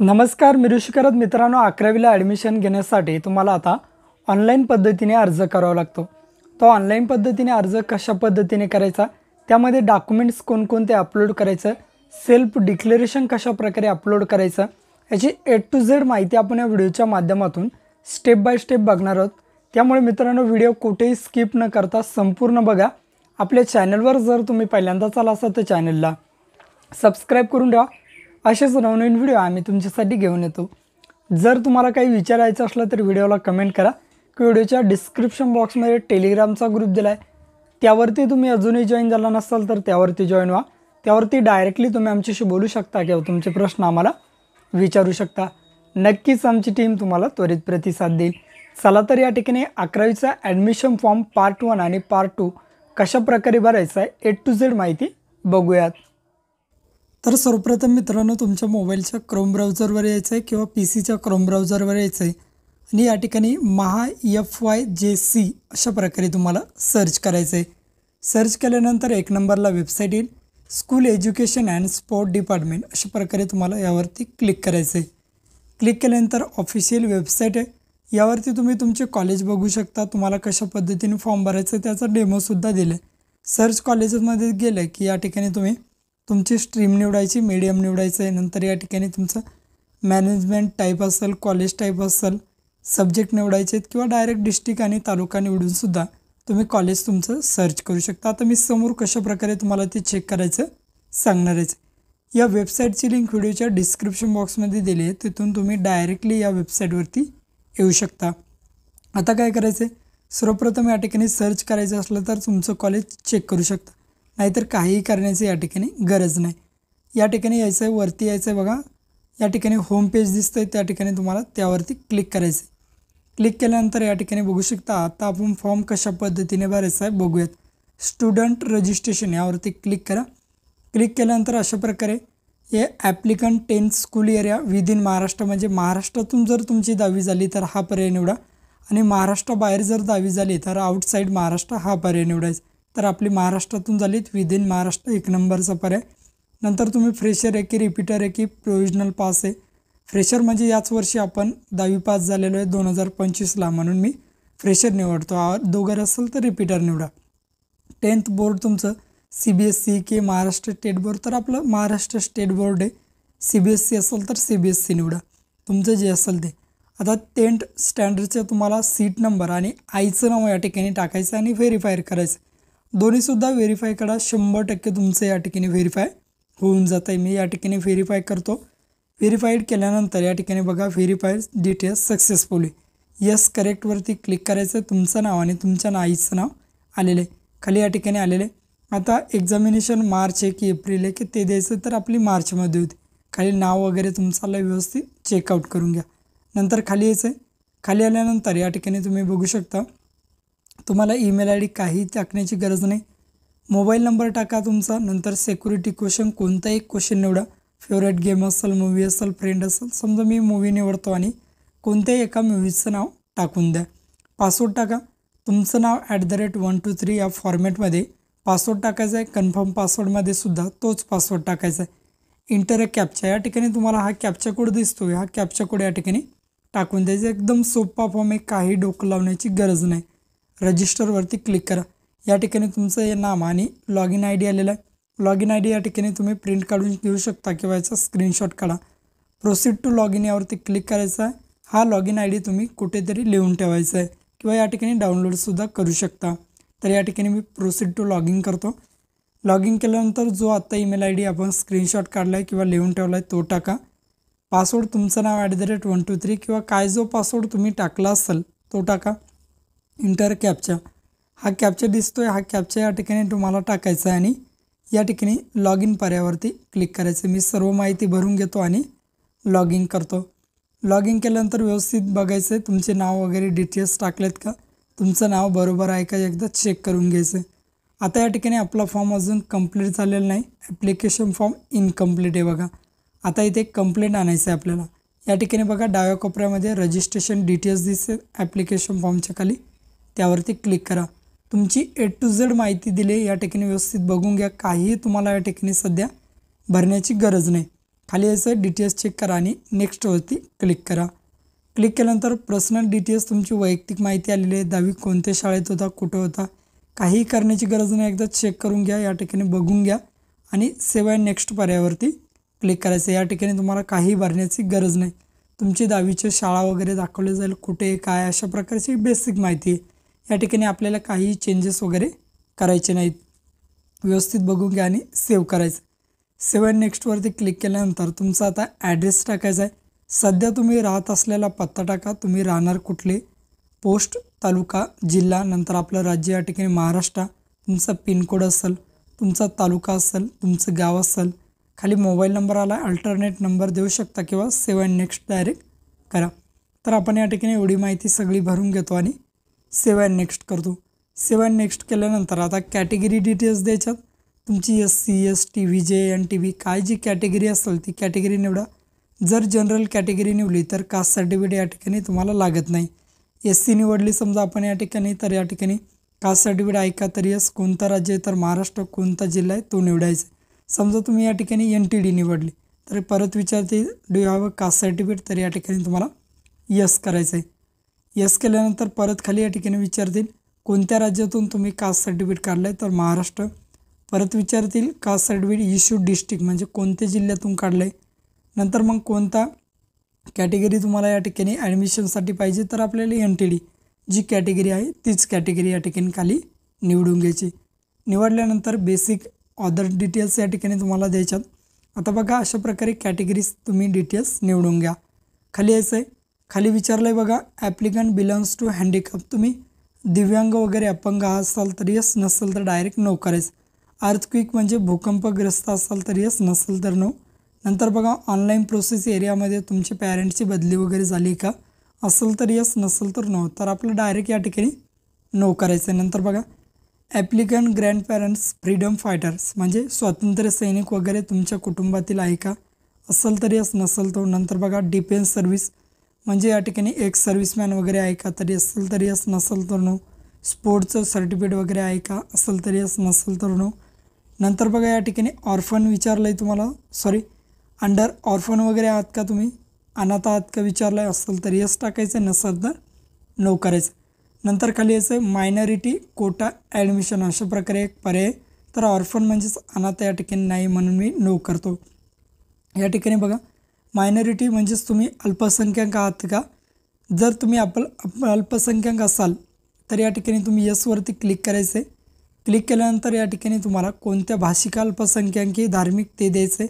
नमस्कार, मी ऋषी करत मित्रांनो, 11वीला ॲडमिशन घेण्यासाठी तुम्हाला आता ऑनलाईन पद्धतीने अर्ज करावा लागतो. तो ऑनलाईन पद्धतीने अर्ज कशा पद्धतीने करायचा, त्यामध्ये डॉक्युमेंट्स कोणकोणते अपलोड करायचं, सेल्फ डिक्लेरेशन कशा प्रकारे अपलोड करायचं, याची ए टू झेड माहिती आपण या व्हिडिओच्या माध्यमातून स्टेप बाय स्टेप बघणार आहोत. त्यामुळे मित्रांनो, व्हिडिओ कुठेही स्किप न करता संपूर्ण बघा. आपल्या चॅनलवर जर तुम्ही पहिल्यांदाच आला असाल तर चॅनलला सबस्क्राईब करून ठेवा. असेच नवनवीन व्हिडिओ आम्ही तुमच्यासाठी घेऊन येतो. जर तुम्हाला काही विचारायचं असलं तर व्हिडिओला कमेंट करा. व्हिडिओच्या डिस्क्रिप्शन बॉक्समध्ये टेलिग्रामचा ग्रुप दिला आहे, त्यावरती तुम्ही अजूनही जॉईन झाला नसाल तर त्यावरती जॉईन व्हा. त्यावरती डायरेक्टली तुम्ही आमच्याशी बोलू शकता किंवा तुमचे प्रश्न आम्हाला विचारू शकता. नक्कीच आमची टीम तुम्हाला त्वरित प्रतिसाद देईल. चला तर या ठिकाणी 11वीचा ॲडमिशन फॉर्म पार्ट 1 आणि पार्ट 2 कशा प्रकारे भरायचा आहे ए टू झेड माहिती बघूयात. तर सर्वप्रथम मित्रांनो, तुमच्या मोबाईलच्या क्रोम ब्राउझरवर यायचं आहे किंवा पी सीच्या क्रोम ब्राउझरवर यायचं आहे आणि या ठिकाणी MAHA-FYJC अशा प्रकारे तुम्हाला सर्च करायचं आहे. सर्च केल्यानंतर एक नंबरला वेबसाईट येईल, school education and sport department अशा प्रकारे तुम्हाला यावरती क्लिक करायचं आहे. क्लिक केल्यानंतर ऑफिशियल वेबसाईट आहे, यावरती तुम्ही तुमचे कॉलेज बघू शकता. तुम्हाला कशा पद्धतीने फॉर्म भरायचं आहे त्याचा डेमोसुद्धा दिला आहे. सर्च कॉलेजेसमध्ये गेलं की या ठिकाणी तुम्ही तुमची स्ट्रीम निवडायची, मीडियम निवडायचं आहे. नंतर या ठिकाणी तुमचं मॅनेजमेंट टाईप असेल, कॉलेज टाईप असेल, सब्जेक्ट निवडायचे आहेत किंवा डायरेक्ट डिस्ट्रिक्ट आणि तालुका निवडूनसुद्धा तुम्ही कॉलेज तुमचं सर्च करू शकता. आता मी समोर कशा प्रकारे तुम्हाला ते चेक करायचं सांगणार आहे. या वेबसाईटची लिंक व्हिडिओच्या डिस्क्रिप्शन बॉक्समध्ये दिली आहे, तिथून तुम्ही डायरेक्टली या वेबसाईटवरती येऊ शकता. आता काय करायचं आहे, सर्वप्रथम या ठिकाणी सर्च करायचं असलं तर तुमचं कॉलेज चेक करू शकता, नाहीतर काहीही करण्याची या ठिकाणी गरज नाही. या ठिकाणी यायचं आहे, वरती यायचं आहे बघा, या ठिकाणी होम पेज दिसतं आहे, त्या ठिकाणी तुम्हाला त्यावरती क्लिक करायचं आहे. क्लिक केल्यानंतर या ठिकाणी बघू शकता. आता आपण फॉर्म कशा पद्धतीने भरायचा आहे बघूयात. स्टुडंट रजिस्ट्रेशन यावरती क्लिक करा. क्लिक केल्यानंतर अशा प्रकारे हे applicant 10th school area within Maharashtra, म्हणजे महाराष्ट्रातून जर तुमची 10वी झाली तर हा पर्याय निवडा आणि महाराष्ट्राबाहेर जर 10वी झाली तर आउटसाईड महाराष्ट्र हा पर्याय निवडायचा. तर आपली महाराष्ट्रातून झालीत विदिन महाराष्ट्र, एक नंबरचा पर्याय. नंतर तुम्ही फ्रेशर आहे की रिपीटर आहे की प्रोविजनल पास आहे. फ्रेशर म्हणजे याच वर्षी आपण 10वी पास झालेलो आहे 2025ला, म्हणून मी फ्रेशर निवडतो. दोघं असेल तर रिपीटर निवडा. 10th बोर्ड तुमचं CBSE की महाराष्ट्र स्टेट बोर्ड, तर आपलं महाराष्ट्र स्टेट बोर्ड आहे. CBSE असेल तर CBSE निवडा, तुमचं जे असेल ते. आता 10th स्टँडर्डचं तुम्हाला सीट नंबर आणि आईचं नाव या ठिकाणी टाकायचं आणि व्हेरीफायर करायचं. दोन्हीसुद्धा व्हेरीफाय करा, 100% तुमचं या ठिकाणी व्हेरीफाय होऊन जातं आहे. मी या ठिकाणी व्हेरीफाय करतो. व्हेरीफाईड केल्यानंतर या ठिकाणी बघा, व्हेरीफाईड डिटेल्स सक्सेसफुली, यस करेक्टवरती क्लिक करायचं. तुमचं नाव आणि तुमच्या आईचं नाव आलेलं आहे, खाली या ठिकाणी आलेलं आहे. आता एक्झामिनेशन मार्च आहे की एप्रिल आहे की ते द्यायचं, तर आपली मार्चमध्ये होती. खाली नाव वगैरे तुमचाला व्यवस्थित चेकआउट करून घ्या. नंतर खाली यायचं आहे. खाली आल्यानंतर या ठिकाणी तुम्ही बघू शकता, तुम्हाला ईमेल ID काही टाकण्याची गरज नाही. मोबाईल नंबर टाका तुमचा. नंतर सिक्युरिटी क्वेश्चन कोणताही क्वेश्चन निवडा. फेवरेट गेम असेल, मूवी असेल, फ्रेंड असेल. समजा मी मूवी निवडतो आणि कोणत्याही एका मूवीचं नाव टाकून द्या. पासवर्ड टाका. तुमचं नाव @123 या फॉर्मॅटमध्ये पासवर्ड टाकायचा आहे. कन्फर्म पासवर्डमध्ये सुद्धा तोच पासवर्ड टाकायचा आहे. इंटर कॅप्चा, या ठिकाणी तुम्हाला हा कॅप्चा कोड दिसतो, हा कॅप्चा कोड या ठिकाणी टाकून द्यायचा. एकदम सोपा फॉर्म आहे, काही डोकं लावण्याची गरज नाही. रजिस्टरवरती क्लिक करा. या ठिकाणी तुमचं हे नाम आणि लॉगिन ID आलेला आहे. लॉगिन ID या ठिकाणी तुम्ही प्रिंट काढून घेऊ शकता किंवा याचा स्क्रीनशॉट काढा. प्रोसीड टू लॉगिन यावरती क्लिक करायचा आहे. हा लॉगिन ID तुम्ही कुठेतरी लिहून ठेवायचा आहे किंवा या ठिकाणी डाउनलोडसुद्धा करू शकता. तर या ठिकाणी मी प्रोसीड टू लॉगिन करतो. लॉगिन केल्यानंतर जो आत्ता ईमेल ID आपण स्क्रीनशॉट काढला आहे किंवा लिहून ठेवला आहे तो टाका. पासवर्ड तुमचं नाव @123 किंवा काय जो पासवर्ड तुम्ही टाकला असेल तो टाका. इंटर कॅप्चा, हा कॅप्चा दिसतो आहे, हा कॅप्चा या ठिकाणी तुम्हाला टाकायचा आहे आणि या ठिकाणी लॉगिन पर्यायावरती क्लिक करायचं. मी सर्व माहिती भरून घेतो आणि लॉगिन करतो. लॉगिन केल्यानंतर व्यवस्थित बघायचं आहे तुमचे नाव वगैरे डिटेल्स टाकलेत का, तुमचं नाव बरोबर आहे का, एकदा चेक करून घ्यायचं आहे. आता या ठिकाणी आपला फॉर्म अजून कंप्लीट झालेला नाही, ॲप्लिकेशन फॉर्म इनकम्प्लीट आहे बघा. आता इथे कंप्लेंट आणायचं आहे आपल्याला. या ठिकाणी बघा डाव्या कोपऱ्यामध्ये रजिस्ट्रेशन डिटेल्स दिसते ॲप्लिकेशन फॉर्मच्या खाली, त्यावरती क्लिक करा. तुमची ए टू झेड माहिती दिली या ठिकाणी व्यवस्थित बघून घ्या. काहीही तुम्हाला या ठिकाणी सध्या भरण्याची गरज नाही. खाली यायचं डिटेल्स चेक करा आणि नेक्स्टवरती क्लिक करा. क्लिक केल्यानंतर पर्सनल डिटेल्स तुमची वैयक्तिक माहिती आलेली आहे. 10वी कोणत्या शाळेत होता, कुठं होता, काही करण्याची गरज नाही. एकदा चेक करून घ्या, या ठिकाणी बघून घ्या आणि सेव्ह अँड नेक्स्ट पर्यायावरती क्लिक करायचं. या ठिकाणी तुम्हाला काही भरण्याची गरज नाही. तुमची 10वीची शाळा वगैरे दाखवली जाईल, कुठे काय अशा प्रकारची बेसिक माहिती आहे. या ठिकाणी आपल्याला काही चेंजेस वगैरे करायचे नाहीत. व्यवस्थित बघून घ्या आणि सेव्ह करायचं. सेव्ह अँड नेक्स्टवरती क्लिक केल्यानंतर तुमचा आता ॲड्रेस टाकायचा आहे. सध्या तुम्ही राहत असलेला पत्ता टाका. तुम्ही राहणार कुठले, पोस्ट, तालुका, जिल्हा, नंतर आपलं राज्य या ठिकाणी महाराष्ट्र, तुमचा पिनकोड असेल, तुमचा तालुका असेल, तुमचं गाव असेल. खाली मोबाईल नंबर आला, अल्टरनेट नंबर देऊ शकता किंवा सेव्ह अँड नेक्स्ट डायरेक्ट करा. तर आपण या ठिकाणी एवढी माहिती सगळी भरून घेतो आणि सेव्ह अँड नेक्स्ट करतो. सेव्ह अँड नेक्स्ट केल्यानंतर आता कॅटेगरी डिटेल्स द्यायच्यात. तुमची SC ST VJ NTV काय जी कॅटेगरी असेल ती कॅटेगरी निवडा. जर जनरल कॅटेगरी निवडली तर कास्ट सर्टिफिकेट या ठिकाणी तुम्हाला लागत नाही. SC निवडली समजा आपण या ठिकाणी, तर या ठिकाणी कास्ट सर्टिफिकेट आहे का, तर यस. कोणतं राज्य आहे तर महाराष्ट्र, कोणता जिल्हा आहे तो निवडायचा. समजा तुम्ही या ठिकाणी NTD निवडली तर परत विचारते do you have a caste certificate, तर या ठिकाणी तुम्हाला यस करायचं आहे. यस केल्यानंतर परत खाली या ठिकाणी विचारतील कोणत्या राज्यातून तुम्ही कास्ट सर्टिफिकेट काढलं आहे, तर महाराष्ट्र. परत विचारतील कास्ट सर्टिफिकेट इश्यूड डिस्ट्रिक्ट म्हणजे कोणत्या जिल्ह्यातून काढलं आहे. नंतर मग कोणता कॅटेगरी तुम्हाला या ठिकाणी ॲडमिशनसाठी पाहिजे, तर आपल्याला NTD जी कॅटेगरी आहे तीच कॅटेगरी या ठिकाणी खाली निवडून घ्यायची. निवडल्यानंतर बेसिक अदर डिटेल्स या ठिकाणी तुम्हाला द्यायच्यात. आता बघा अशा प्रकारे कॅटेगरीज तुम्ही डिटेल्स निवडून घ्या. खाली यायचं आहे. खाली विचारलं आहे बघा ॲप्लिकंट बिलॉंग्स टू हँडिकॅप. तुम्ही दिव्यांग वगैरे अपंग असाल तर यस, नसेल तर डायरेक्ट नो करायचं. अर्थक्विक म्हणजे भूकंपग्रस्त असाल तर यस, नसेल तर नो. नंतर बघा ऑनलाईन प्रोसेस एरियामध्ये तुमच्या पॅरेंट्सची बदली वगैरे झाली का, असेल तर यस, नसेल तर नो. तर आपलं डायरेक्ट या ठिकाणी नो करायचं आहे. नंतर बघा ॲप्लिकंट ग्रँडपॅरेंट्स फ्रीडम फायटर्स म्हणजे स्वातंत्र्य सैनिक वगैरे तुमच्या कुटुंबातील आहे का, असेल तर यस, नसेल तर. नंतर बघा डिफेन्स सर्व्हिस म्हणजे या ठिकाणी एक्स सर्व्हिसमॅन वगैरे आहे का, तरी असेल तर यस, नसेल तर नो. स्पोर्ट्सचं सर्टिफिकेट वगैरे आहे का, असेल तर यस, नसेल तर नो. नंतर बघा या ठिकाणी ऑर्फन विचारलं आहे तुम्हाला, सॉरी अंडर ऑर्फन वगैरे आहात का, तुम्ही अनाथ आहात का विचारलं आहे, असेल तर यस टाकायचं, नसेल तर नो करायचं. नंतर खाली यायचं मायनॉरिटी कोटा ॲडमिशन अशा प्रकारे एक पर्याय. तर ऑर्फन म्हणजेच अनाथ या ठिकाणी नाही म्हणून मी नो करतो. या ठिकाणी बघा मायनॉरिटी म्हणजेच तुम्ही अल्पसंख्याक आहात का. जर तुम्ही अल्पसंख्याक असाल तर या ठिकाणी तुम्ही यसवरती क्लिक करायचं आहे. क्लिक केल्यानंतर या ठिकाणी तुम्हाला कोणत्या भाषिक अल्पसंख्याकी धार्मिक ते द्यायचं आहे,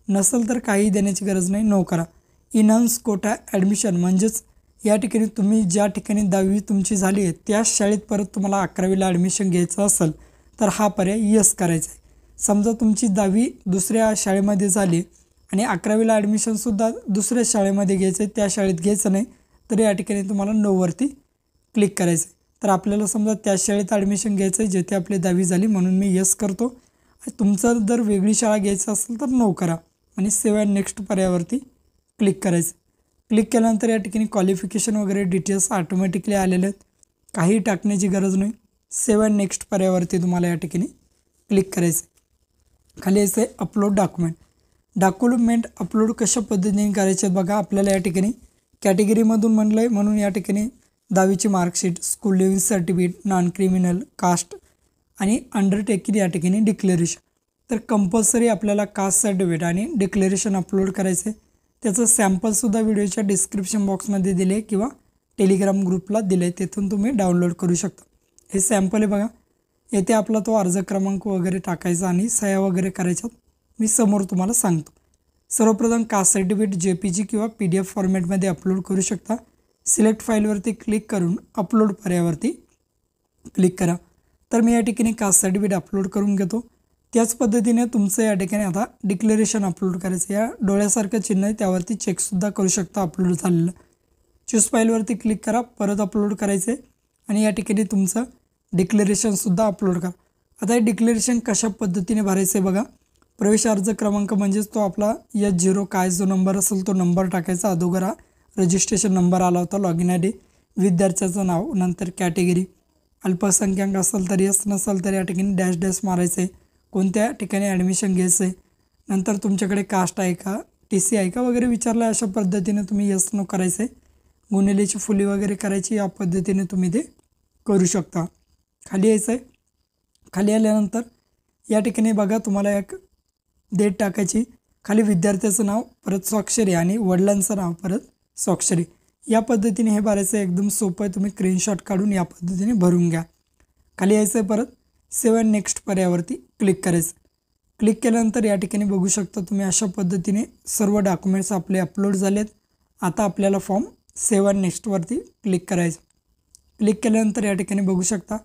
नसेल तर काही देण्याची गरज नाही, नो करा. इनहान्स कोटा ॲडमिशन म्हणजेच या ठिकाणी तुम्ही ज्या ठिकाणी 10वी तुमची झाली आहे त्या शाळेत परत तुम्हाला 11वीला ॲडमिशन घ्यायचं असेल तर हा पर्याय यस करायचा आहे. समजा तुमची 10वी दुसऱ्या शाळेमध्ये झाली आणि 11वीला ॲडमिशनसुद्धा दुसऱ्या शाळेमध्ये घ्यायचं आहे, त्या शाळेत घ्यायचं नाही, तर या ठिकाणी तुम्हाला नोवरती क्लिक करायचं आहे. तर आपल्याला समजा त्या शाळेत ॲडमिशन घ्यायचं आहे जेथे आपली 10वी झाली म्हणून मी यस करतो. तुमचं जर वेगळी शाळा घ्यायचं असेल तर नो करा आणि सेव्ह अँड नेक्स्ट पर्यायावरती क्लिक करायचं. क्लिक केल्यानंतर या ठिकाणी क्वालिफिकेशन वगैरे डिटेल्स ऑटोमॅटिकली आलेले आहेत, काही टाकण्याची गरज नाही. सेव्ह अँड नेक्स्ट पर्यायावरती तुम्हाला या ठिकाणी क्लिक करायचं. खाली यायचं आहे अपलोड डॉक्युमेंट अपलोड कशा पद्धतीने करायचे आहेत बघा. आपल्याला या ठिकाणी कॅटेगरीमधून म्हणलं आहे म्हणून या ठिकाणी 10वीची marksheet, school leaving certificate, non criminal, caste आणि अंडरटेकिंग या ठिकाणी डिक्लेरेशन. तर कंपल्सरी आपल्याला कास्ट सर्टिफिकेट आणि डिक्लेरेशन अपलोड करायचं आहे. त्याचं सॅम्पलसुद्धा व्हिडिओच्या डिस्क्रिप्शन बॉक्समध्ये दिले आहे किंवा टेलिग्राम ग्रुपला दिले आहे, तिथून तुम्ही डाउनलोड करू शकता. हे सॅम्पल आहे बघा. येथे आपला तो अर्ज क्रमांक वगैरे टाकायचा आणि सह्या वगैरे करायच्यात. मी समोर तुम्हाला सांगतो. सर्वप्रथम कास्ट सर्टिफिकेट JPG किंवा PDF फॉर्मॅटमध्ये अपलोड करू शकता. सिलेक्ट फाईलवरती क्लिक करून अपलोड पर्यायावरती क्लिक करा. तर मी या ठिकाणी कास्ट सर्टिफिकेट अपलोड करून घेतो. त्याच पद्धतीने तुमचं या ठिकाणी आता डिक्लेरेशन अपलोड करायचं. या डोळ्यासारखं चिन्ह आहे त्यावरती चेकसुद्धा करू शकता अपलोड झालेलं. चूज फाईलवरती क्लिक करा, परत अपलोड करायचं आहे आणि या ठिकाणी तुमचं डिक्लेरेशनसुद्धा अपलोड करा. आता हे डिक्लेरेशन कशा पद्धतीने भरायचं आहे बघा. प्रवेश अर्ज क्रमांक म्हणजेच तो आपला S0 काय जो नंबर असेल तो नंबर टाकायचा. अगोदर हा रजिस्ट्रेशन नंबर आला होता, लॉगिन ID, विद्यार्थ्याचं नाव, नंतर कॅटेगरी, अल्पसंख्याक असेल तर यस, नसेल तर या ठिकाणी डॅश डॅश मारायचं आहे. कोणत्या ठिकाणी ॲडमिशन घ्यायचं आहे, नंतर तुमच्याकडे कास्ट आहे का, TC आहे का वगैरे विचारलं अशा पद्धतीने तुम्ही यस नो करायचं आहे. गुन्हेलीची फुली वगैरे करायची, या पद्धतीने तुम्ही ते करू शकता. खाली यायचं आहे. खाली आल्यानंतर या ठिकाणी बघा तुम्हाला एक डेट टाकायची, खाली विद्यार्थ्याचं नाव, परत स्वाक्षरी आणि वडिलांचं नाव, परत स्वाक्षरी. या पद्धतीने हे भरायचं आहे. एकदम सोपं आहे. तुम्ही स्क्रीनशॉट काढून या पद्धतीने भरून घ्या. खाली यायचं आहे. परत सेव्ह अँड नेक्स्ट पर्यायावरती क्लिक करायचं. क्लिक केल्यानंतर या ठिकाणी बघू शकता तुम्ही अशा पद्धतीने सर्व डॉक्युमेंट्स आपले अपलोड झालेत. आता आपल्याला फॉर्म सेव्ह अँड नेक्स्टवरती क्लिक करायचं. क्लिक केल्यानंतर या ठिकाणी बघू शकता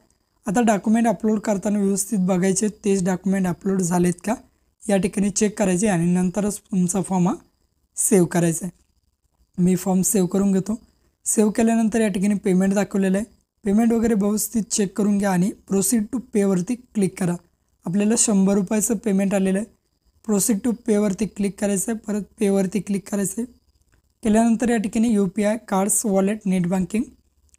आता डॉक्युमेंट अपलोड करताना व्यवस्थित बघायचे तेच डॉक्युमेंट अपलोड झालेत का या ठिकाणी चेक करायचे आणि नंतरच तुमचा फॉर्म हा सेव्ह करायचा आहे. मी फॉर्म सेव्ह करून घेतो. सेव्ह केल्यानंतर या ठिकाणी पेमेंट दाखवलेलं आहे. पेमेंट वगैरे व्यवस्थित चेक करून घ्या आणि प्रोसीड टू पेवरती क्लिक करा. आपल्याला 100 रुपयाचं पेमेंट आलेलं आहे. प्रोसीड टू पेवरती क्लिक करायचं आहे. परत पेवरती क्लिक करायचं आहे. केल्यानंतर या ठिकाणी UPI, cards, wallet, net banking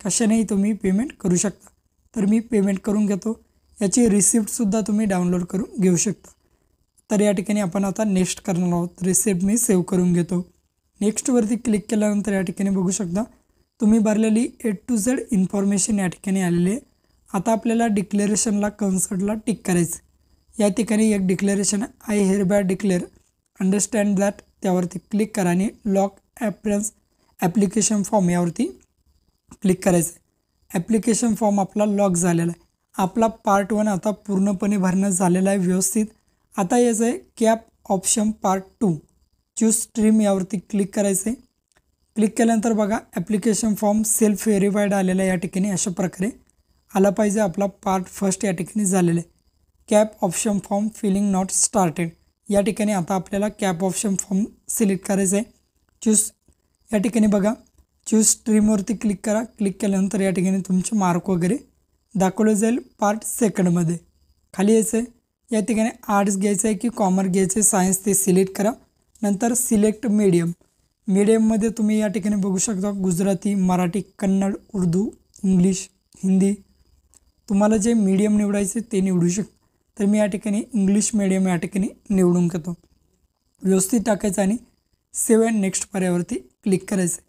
कशानेही तुम्ही पेमेंट करू शकता. तर मी पेमेंट करून घेतो. याची रिसिप्टसुद्धा तुम्ही डाउनलोड करून घेऊ शकता. तर या ठिकाणी आपण आता नेक्स्ट करणार आहोत. रिसिप्ट मी सेव्ह करून घेतो. नेक्स्टवरती क्लिक केल्यानंतर या ठिकाणी बघू शकता तुम्ही भरलेली A to Z इन्फॉर्मेशन या ठिकाणी आलेली आहे. आता आपल्याला डिक्लेरेशनला कन्सर्टला टिक करायचं. या ठिकाणी एक declaration I hereby declare understand that, त्यावरती क्लिक करा आणि लॉक ॲप्लिकेशन फॉर्म यावरती क्लिक करायचं आहे. ॲप्लिकेशन फॉर्म आपला लॉक झालेला आहे. आपला पार्ट 1 आता पूर्णपणे भरणं झालेला आहे व्यवस्थित. आता याचं आहे CAP option part 2 choose stream यावरती क्लिक करायचं आहे. क्लिक केल्यानंतर बघा ॲप्लिकेशन फॉर्म सेल्फ व्हेरीफाईड आलेला आहे. या ठिकाणी अशा प्रकारे आला पाहिजे. आपला पार्ट 1 या ठिकाणी झालेला आहे. CAP option form filling not started या ठिकाणी आता आपल्याला कॅप ऑप्शन फॉर्म सिलेक्ट करायचं आहे. चूज या ठिकाणी बघा चूज स्ट्रीमवरती क्लिक करा. क्लिक केल्यानंतर या ठिकाणी तुमचे मार्क वगैरे दाखवलं जाईल पार्ट 2मध्ये. खाली यायचं आहे. या ठिकाणी आर्ट्स घ्यायचं आहे की कॉमर्स घ्यायचं आहे, सायन्स ते सिलेक्ट करा. नंतर सिलेक्ट मीडियममध्ये तुम्ही या ठिकाणी बघू शकता गुजराती, मराठी, कन्नड, उर्दू, इंग्लिश, हिंदी. तुम्हाला जे मीडियम निवडायचे ते निवडू शकता. तर मी या ठिकाणी इंग्लिश मीडियम या ठिकाणी निवडून घेतो. व्यवस्थित टाकायचं आणि सेव्ह अँड नेक्स्ट पर्यायावरती क्लिक करायचं.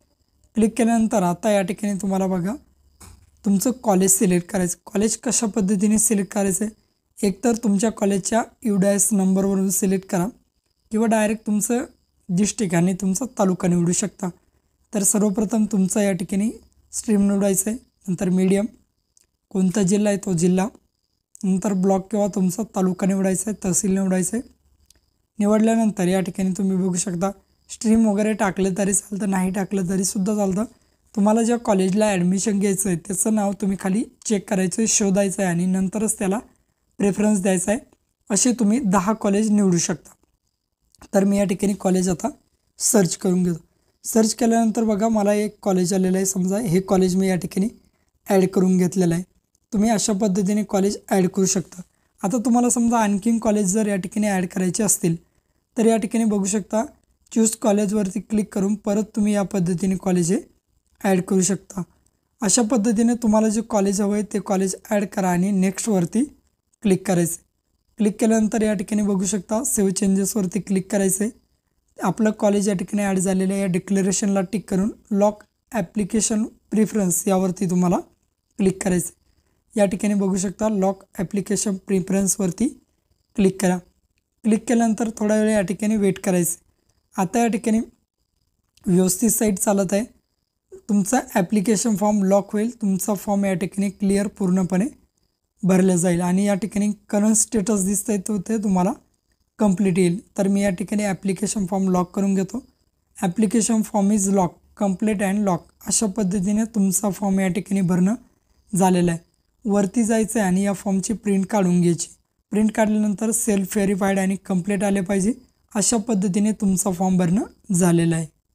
क्लिक केल्यानंतर आता या ठिकाणी तुम्हाला बघा तुमचं कॉलेज सिलेक्ट करायचं. कॉलेज कशा पद्धतीने सिलेक्ट करायचं आहे, एकतर तुमच्या कॉलेजच्या UDAS नंबरवरून सिलेक्ट करा किंवा डायरेक्ट तुमचं डिस्ट्रिक्ट आणि तुमचा तालुका निवडू शकता. तर सर्वप्रथम तुमचा या ठिकाणी स्ट्रीम निवडायचं आहे. नंतर मीडियम, कोणता जिल्हा आहे तो जिल्हा, नंतर ब्लॉक किंवा तुमचा तालुका निवडायचा आहे, तहसील निवडायचं आहे. निवडल्यानंतर या ठिकाणी तुम्ही बघू शकता स्ट्रीम वगैरे टाकलं तरी चालतं, नाही टाकलं तरीसुद्धा चालतं. तुम्हाला ज्या कॉलेजला ॲडमिशन घ्यायचं आहे त्याचं नाव तुम्ही खाली चेक करायचं आहे, शोधायचं आहे आणि नंतरच त्याला प्रेफरन्स द्यायचा आहे. असे तुम्ही 10 कॉलेज निवडू शकता. तर मी या ठिकाणी कॉलेज आता सर्च करून घेतो. सर्च केल्यानंतर बघा मला एक कॉलेज आलेलं आहे. समजा हे कॉलेज मी या ठिकाणी ॲड करून घेतलेलं आहे. तुम्ही अशा पद्धतीने कॉलेज ॲड करू शकता. आता तुम्हाला समजा आणखीन कॉलेज जर या ठिकाणी ॲड करायचे असतील तर या ठिकाणी बघू शकता चूज कॉलेजवरती क्लिक करून परत तुम्ही या पद्धतीने कॉलेज हे ॲड करू शकता. अशा पद्धतीने तुम्हाला जे कॉलेज हवं आहे ते कॉलेज ॲड करा आणि नेक्स्टवरती क्लिक करायचं. क्लिक केल्यानंतर या ठिकाणी बघू शकता सेव्ह चेंजेसवरती क्लिक करायचं आहे. आपलं कॉलेज या ठिकाणी ॲड झालेलं आहे. या डिक्लेरेशनला टिक करून लॉक ॲप्लिकेशन प्रिफरन्स यावरती तुम्हाला क्लिक करायचं. या ठिकाणी बघू शकता लॉक ॲप्लिकेशन प्रिफरन्सवरती क्लिक करा. क्लिक केल्यानंतर थोडा वेळ या ठिकाणी वेट करायचं. आता या ठिकाणी व्यवस्थित साईट चालत आहे. तुमचा ॲप्लिकेशन फॉर्म लॉक होईल. तुमचा फॉर्म या ठिकाणी क्लिअर पूर्णपणे भरलं जाईल आणि या ठिकाणी करंट स्टेटस दिसतं आहे तो ते तुम्हाला कंप्लीट येईल. तर मी या ठिकाणी ॲप्लिकेशन फॉर्म लॉक करून घेतो. Application form is lock complete and lock अशा पद्धतीने तुमचा फॉर्म या ठिकाणी भरणं झालेलं आहे. वरती जायचं आहे आणि या फॉर्मची प्रिंट काढून घ्यायची. प्रिंट काढल्यानंतर सेल्फ व्हेरीफाईड आणि कंप्लीट आले पाहिजे. अशा पद्धतीने तुमचा फॉर्म भरणं झालेला आहे.